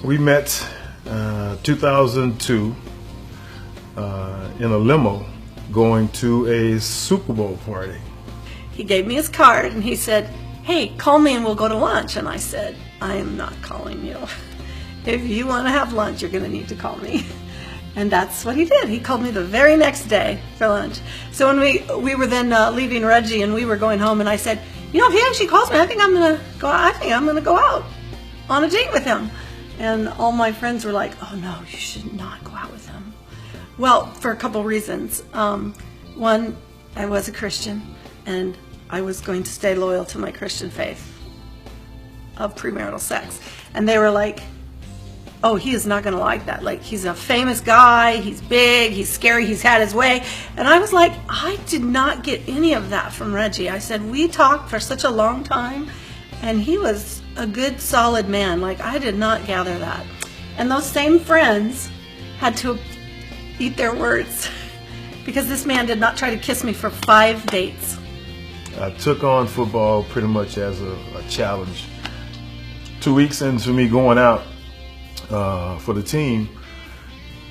We met 2002 in a limo going to a Super Bowl party. He gave me his card and he said, "Hey, call me and we'll go to lunch." And I said, "I am not calling you. If you want to have lunch, you're going to need to call me." And that's what he did. He called me the very next day for lunch. So when we were then leaving Reggie and we were going home, and I said, "You know, if he actually calls me, I think I'm going to go out on a date with him." And all my friends were like, "Oh no, you should not go out with him." Well, for a couple reasons. One, I was a Christian, and I was going to stay loyal to my Christian faith of premarital sex. And they were like, "Oh, he is not going to like that. Like, he's a famous guy, he's big, he's scary, he's had his way." And I was like, I did not get any of that from Reggie. I said, we talked for such a long time, and he was a good, solid man. Like, I did not gather that. And those same friends had to eat their words because this man did not try to kiss me for 5 dates. I took on football pretty much as a challenge. 2 weeks into me going out for the team,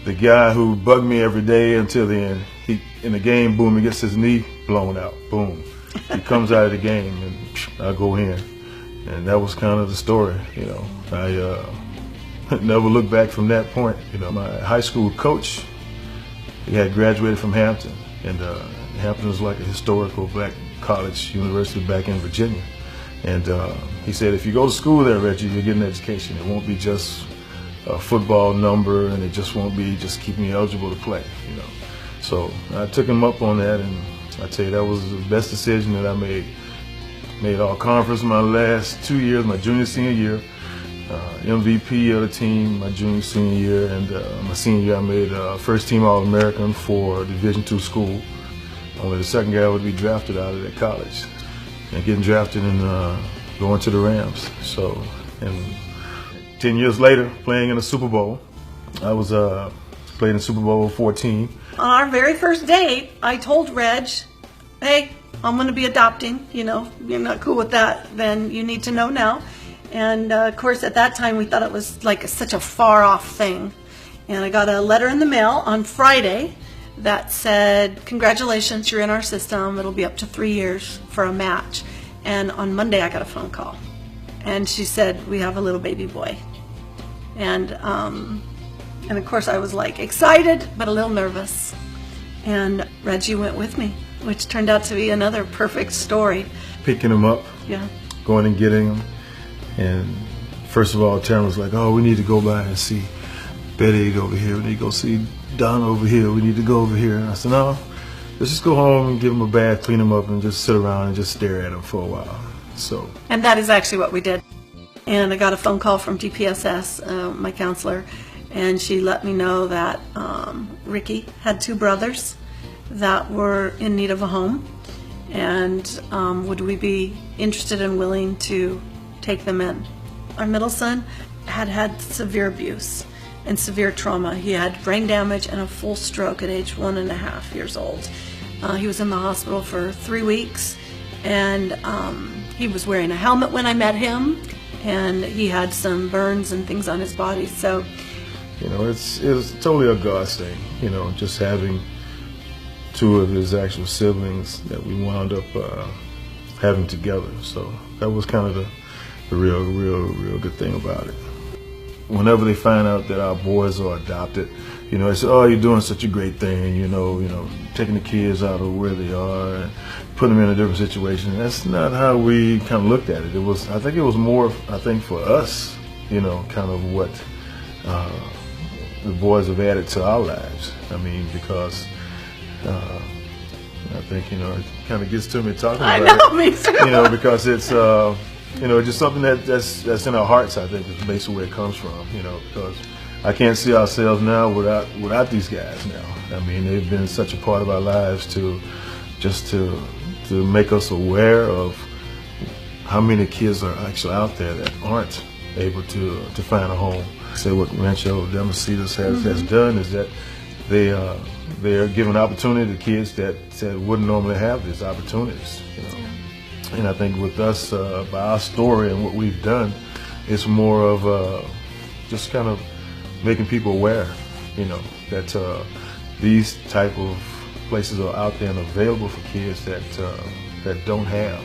the guy who bugged me every day until the end, he in the game, boom, he gets his knee blown out, boom. He comes out of the game and I go in. And that was kind of the story, you know. I never looked back from that point. You know, my high school coach, he had graduated from Hampton, and Hampton is like a historical black college university back in Virginia. And he said, if you go to school there, Reggie, you'll get an education. It won't be just a football number, and it just won't be just keeping you eligible to play, you know. So I took him up on that, and I tell you, that was the best decision that I made. Made all conference my last 2 years, my junior, senior year. MVP of the team my junior, senior year, and my senior year I made first team All-American for Division II school. Only the second guy would be drafted out of that college, and getting drafted and going to the Rams. So, and 10 years later, playing in the Super Bowl, I was playing in Super Bowl 14. On our very first date, I told Reg, "Hey, I'm going to be adopting, you know, you're not cool with that, then you need to know now." And of course, at that time, we thought it was like such a far off thing. And I got a letter in the mail on Friday that said, "Congratulations, you're in our system. It'll be up to 3 years for a match." And on Monday, I got a phone call. And she said, "We have a little baby boy." And of course, I was like excited, but a little nervous. And Reggie went with me, which turned out to be another perfect story. Picking him up, Yeah. going and getting him. And first of all, Taryn was like, "Oh, we need to go by and see Betty over here. We need to go see Don over here. We need to go over here." And I said, "No, let's just go home and give him a bath, clean him up, and just sit around and just stare at him for a while." So. And that is actually what we did. And I got a phone call from DPSS, my counselor, and she let me know that Ricky had 2 brothers that were in need of a home, and would we be interested and willing to take them in. Our middle son had severe abuse and severe trauma. He had brain damage and a full stroke at age 1.5 years old. He was in the hospital for 3 weeks, and he was wearing a helmet when I met him, and he had some burns and things on his body. So, you know, it was totally a God thing, you know, just having 2 of his actual siblings that we wound up having together. So that was kind of the real good thing about it. Whenever they find out that our boys are adopted, you know, they say, "Oh, you're doing such a great thing, you know, taking the kids out of where they are and putting them in a different situation." That's not how we kind of looked at it. I think it was more, for us, you know, kind of what the boys have added to our lives. I mean, because I think, you know, it kind of gets to me talking about it. I know, me too. You know, because it's, you know, just something that's in our hearts, I think, is basically where it comes from, you know, because I can't see ourselves now without these guys now. I mean, they've been such a part of our lives to make us aware of how many kids are actually out there that aren't able to find a home. Say what Rancho de Mercedes has done is that they are giving opportunity to kids that wouldn't normally have these opportunities, you know. And I think with us, by our story and what we've done, it's more of just kind of making people aware, that these type of places are out there and available for kids that don't have.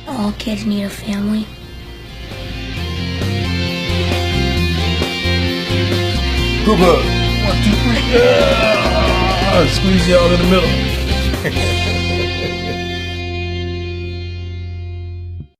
All kids need a family. Group hug. 1, 2, 3. Yeah! Squeeze y'all in the middle.